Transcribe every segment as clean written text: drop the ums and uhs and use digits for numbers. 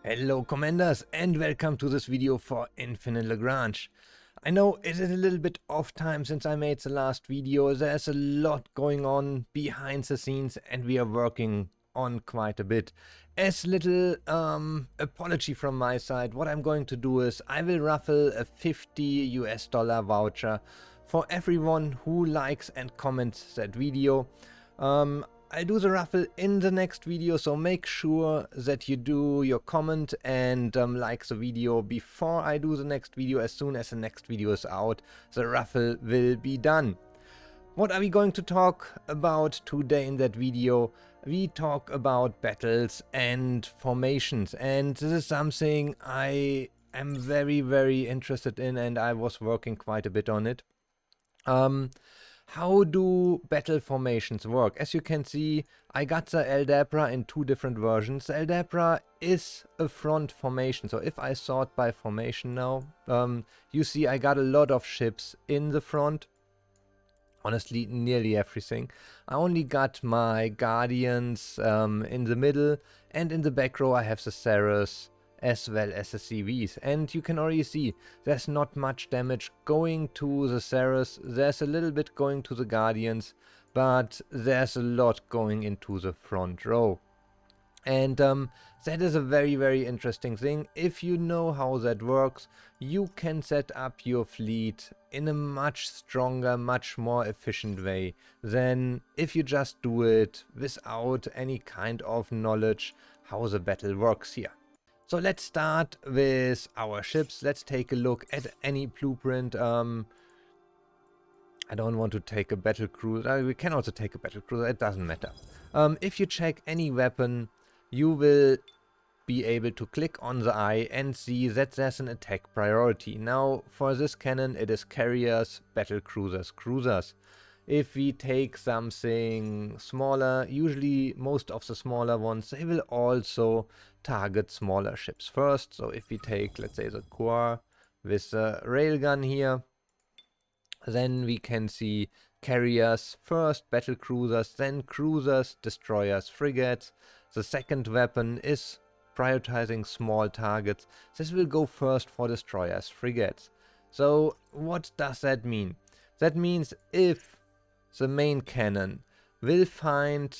Hello commanders and welcome to this video for Infinite Lagrange. I know it is a little bit off time since I made the last video. There's a lot going on behind the scenes and we are working on quite a bit. As little apology from my side, what I'm going to do is I will raffle a $50 voucher for everyone who likes and comments that video. I'll do the raffle in the next video, so make sure that you do your comment and like the video before I do the next video. As soon as the next video is out, the raffle will be done. What are we going to talk about today in that video? We talk about battles and formations, and this is something I am very interested in, and I was working quite a bit on it. How do battle formations work? As you can see, I got the Aldabra in two different versions. The Aldabra is a front formation, so if I sort by formation now, you see I got a lot of ships in the front. Honestly, nearly everything. I only got my Guardians in the middle, and in the back row I have the Ceres as well as the CVs, and you can already see there's not much damage going to the Ceres. There's a little bit going to the Guardians, but there's a lot going into the front row. And that is a very interesting thing. If you know how that works, you can set up your fleet in a much stronger, much more efficient way than if you just do it without any kind of knowledge how the battle works here. So let's start with our ships. Let's take a look at any blueprint. I don't want to take a battle cruiser. We can also take a battle cruiser, it doesn't matter. If you check any weapon, you will be able to click on the eye and see that there's an attack priority. Now for this cannon it is carriers, battle cruisers, cruisers. If we take something smaller, usually most of the smaller ones, they will also target smaller ships first. So if we take, let's say, the core with the railgun here, then we can see carriers first, battle cruisers, then cruisers, destroyers, frigates. The second weapon is prioritizing small targets. This will go first for destroyers, frigates. So what does that mean? That means if the main cannon will find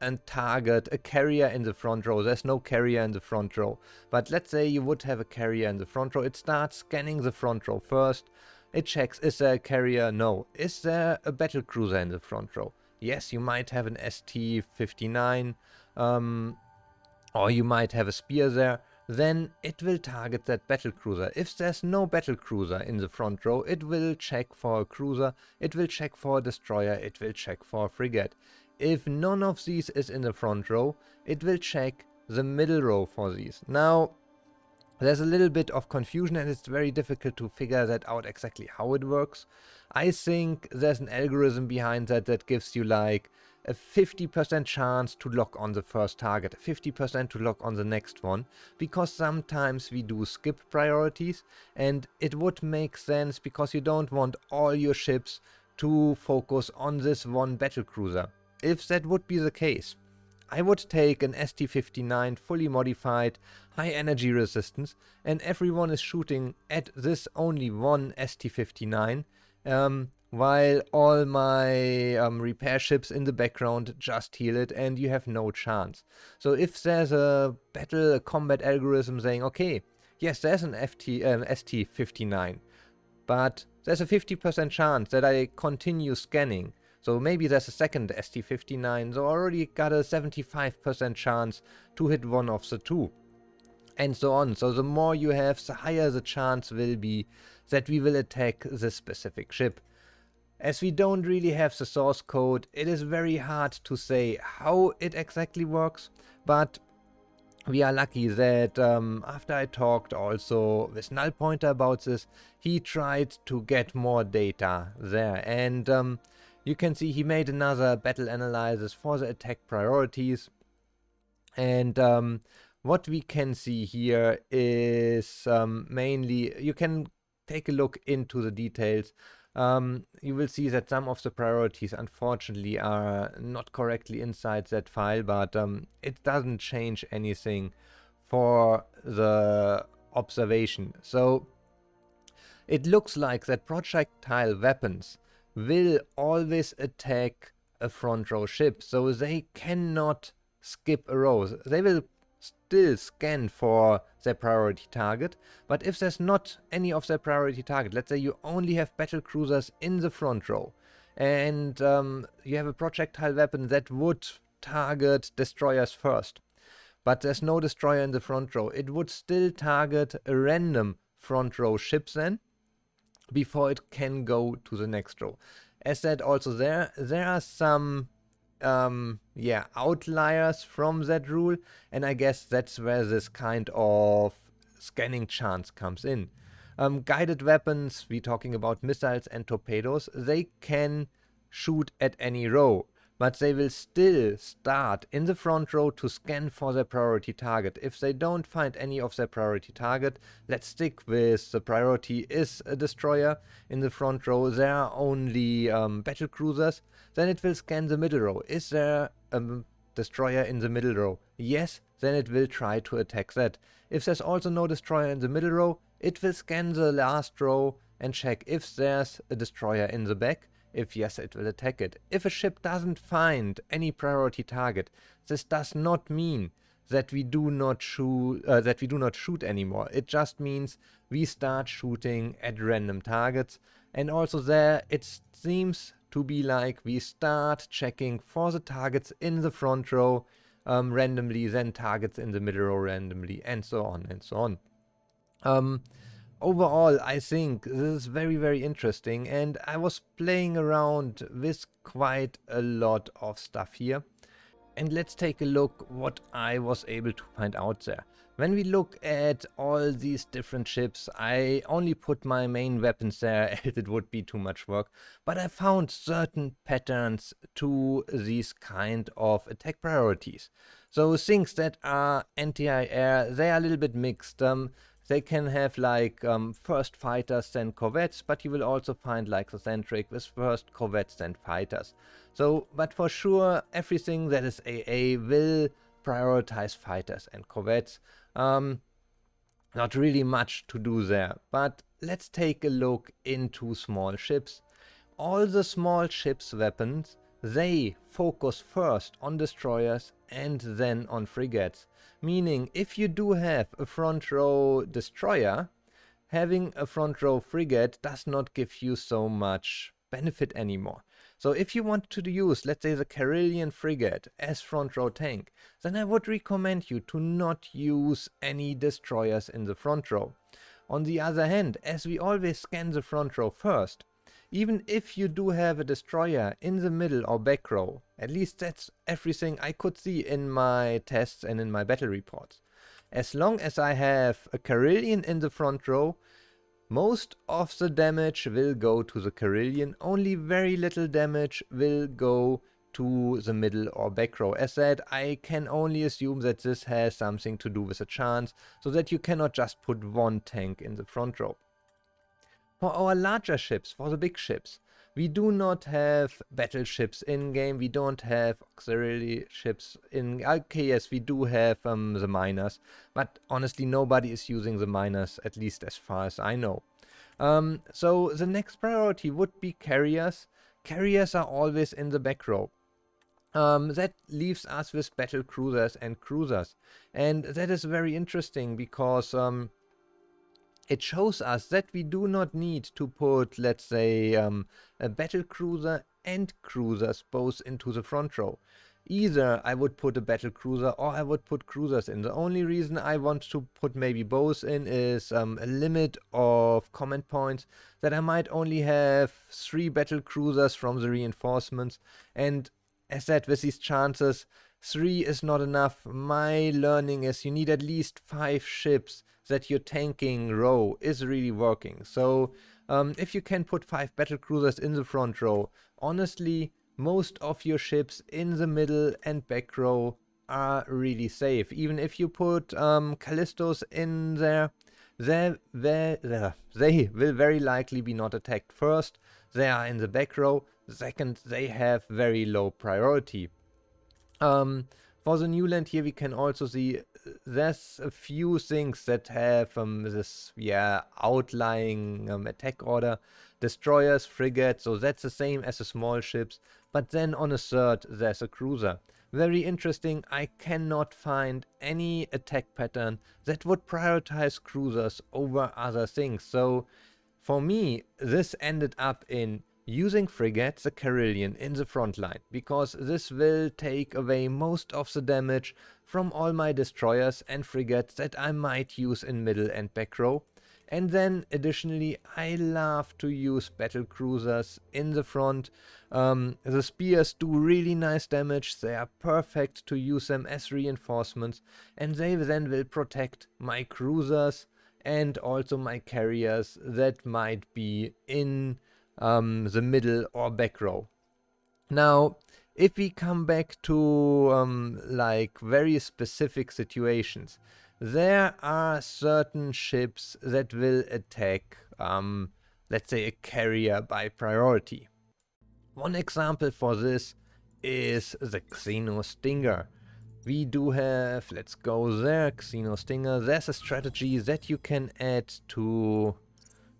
and target a carrier in the front row. There's no carrier in the front row, but let's say you would have a carrier in the front row. It starts scanning the front row first. It checks, is there a carrier? No. Is there a battle cruiser in the front row? Yes, you might have an ST-59, or you might have a spear there. Then it will target that battle cruiser. If there's no battle cruiser in the front row, it will check for a cruiser, it will check for a destroyer, it will check for a frigate. If none of these is in the front row, it will check the middle row for these. Now, there's a little bit of confusion and it's very difficult to figure that out exactly how it works. I think there's an algorithm behind that that gives you like a 50% chance to lock on the first target, a 50% to lock on the next one, because sometimes we do skip priorities and it would make sense because you don't want all your ships to focus on this one battle cruiser. If that would be the case, I would take an ST-59 fully modified, high energy resistance, and everyone is shooting at this only one ST-59, while all my repair ships in the background just heal it and you have no chance. So if there's a battle, a combat algorithm saying, okay, yes, there's an ST-59, but there's a 50% chance that I continue scanning. So maybe there's a second ST-59, so already got a 75% chance to hit one of the two. And so on. So the more you have, the higher the chance will be that we will attack this specific ship. As we don't really have the source code, it is very hard to say how it exactly works, but we are lucky that after I talked also with NullPointer about this, he tried to get more data there, and you can see he made another battle analysis for the attack priorities, and what we can see here is mainly, you can take a look into the details. You will see that some of the priorities unfortunately are not correctly inside that file, but it doesn't change anything for the observation. So it looks like that projectile weapons will always attack a front row ship, so they cannot skip a row. They will still scan for their priority target, but if there's not any of their priority target, let's say you only have battle cruisers in the front row, and you have a projectile weapon that would target destroyers first, but there's no destroyer in the front row, it would still target a random front row ship then, before it can go to the next row. As said, also there are some outliers from that rule, and I guess that's where this kind of scanning chance comes in. Guided weapons, we're talking about missiles and torpedoes, they can shoot at any row, but they will still start in the front row to scan for their priority target. If they don't find any of their priority target, let's stick with the priority is a destroyer in the front row, there are only battle cruisers, then it will scan the middle row. Is there a destroyer in the middle row? Yes, then it will try to attack that. If there's also no destroyer in the middle row, it will scan the last row and check if there's a destroyer in the back. If yes, it will attack it. If a ship doesn't find any priority target, this does not mean that we do not shoot anymore. It just means we start shooting at random targets. And also there, it seems to be like we start checking for the targets in the front row randomly, then targets in the middle row randomly, and so on and so on. Overall, I think this is very, very interesting, and I was playing around with quite a lot of stuff here. And let's take a look what I was able to find out there. When we look at all these different ships, I only put my main weapons there as it would be too much work, but I found certain patterns to these kind of attack priorities. So things that are anti-air, they are a little bit mixed. They can have like first fighters, then corvettes, but you will also find like the Centric with first corvettes, then fighters. So, but for sure, everything that is AA will prioritize fighters and corvettes. Not really much to do there, but let's take a look into small ships. All the small ships weapons, they focus first on destroyers and then on frigates. Meaning, if you do have a front row destroyer, having a front row frigate does not give you so much benefit anymore. So if you want to use, let's say, the Carillion frigate as front row tank, then I would recommend you to not use any destroyers in the front row. On the other hand, as we always scan the front row first, even if you do have a destroyer in the middle or back row, at least that's everything I could see in my tests and in my battle reports. As long as I have a Carillion in the front row, most of the damage will go to the Carillion, only very little damage will go to the middle or back row. As said, I can only assume that this has something to do with a chance, so that you cannot just put one tank in the front row. For our larger ships, for the big ships, we do not have battleships in-game, we don't have auxiliary ships in... Okay, yes, we do have the miners, but honestly nobody is using the miners, at least as far as I know. So the next priority would be carriers. Carriers are always in the back row. That leaves us with battle cruisers and cruisers. And that is very interesting because... it shows us that we do not need to put, let's say, a battle cruiser and cruisers both into the front row. Either I would put a battle cruiser or I would put cruisers in. The only reason I want to put maybe both in is a limit of command points, that I might only have 3 battle cruisers from the reinforcements. And as said, with these chances, 3 is not enough. My learning is you need at least 5 ships that your tanking row is really working. So if you can put 5 battle cruisers in the front row, honestly, most of your ships in the middle and back row are really safe. Even if you put Callistos in there, they will very likely be not attacked first. They are in the back row. Second, they have very low priority. For the new land here, we can also see there's a few things that have this, outlying attack order. Destroyers, frigates, so that's the same as the small ships. But then on a third, there's a cruiser. Very interesting, I cannot find any attack pattern that would prioritize cruisers over other things. So for me, this ended up in using frigates, the Carillion, in the front line, because this will take away most of the damage from all my destroyers and frigates that I might use in middle and back row. And then additionally, I love to use battle cruisers in the front. The spears do really nice damage, they are perfect to use them as reinforcements, and they then will protect my cruisers and also my carriers that might be in the middle or back row. Now, if we come back to like very specific situations, there are certain ships that will attack, let's say, a carrier by priority. One example for this is the Xeno Stinger. We do have, let's go there, Xeno Stinger. There's a strategy that you can add to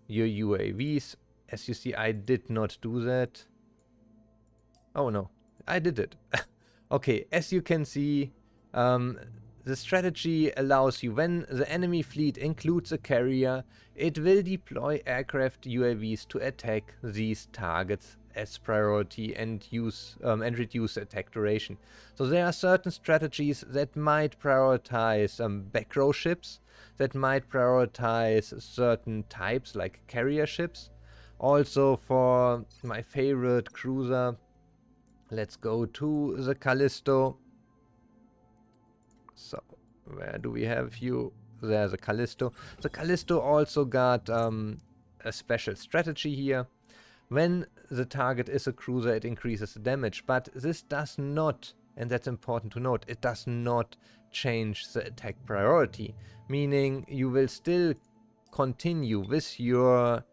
your UAVs. As you see, I did not do that. Oh no, I did it. Okay, as you can see, the strategy allows you, when the enemy fleet includes a carrier, it will deploy aircraft UAVs to attack these targets as priority and reduce attack duration. So there are certain strategies that might prioritize back row ships, that might prioritize certain types like carrier ships. Also for my favorite cruiser, let's go to the Callisto. So, where do we have you? There's the Callisto. The Callisto also got a special strategy here. When the target is a cruiser, it increases the damage, but this does not, and that's important to note, it does not change the attack priority, meaning you will still continue with your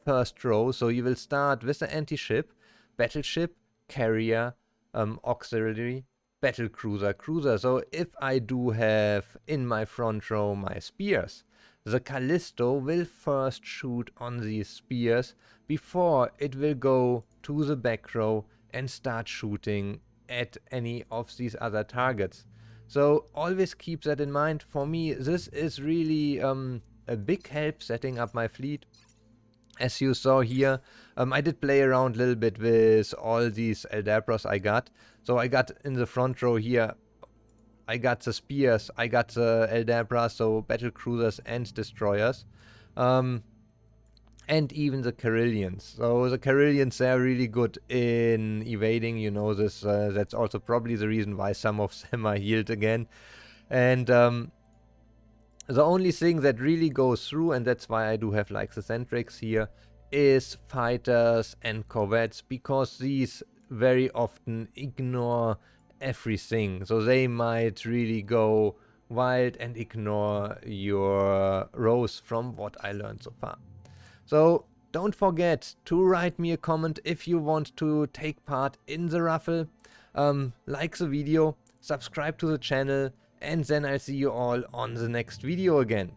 first row, so you will start with the anti-ship, battleship, carrier, auxiliary, battle cruiser, cruiser. So if I do have in my front row my spears, the Callisto will first shoot on these spears before it will go to the back row and start shooting at any of these other targets. So always keep that in mind. For me, this is really a big help setting up my fleet. As you saw here, I did play around a little bit with all these Aldabras I got. So I got in the front row here, I got the spears, I got the Aldabras, so battle cruisers and destroyers. And even the Carillions. So the Carillions, they are really good in evading, you know this, that's also probably the reason why some of them are healed again. And the only thing that really goes through, and that's why I do have like the Centrics here, is fighters and corvettes, because these very often ignore everything. So they might really go wild and ignore your rows from what I learned so far. So don't forget to write me a comment if you want to take part in the raffle. Like the video, subscribe to the channel, and then I'll see you all on the next video again.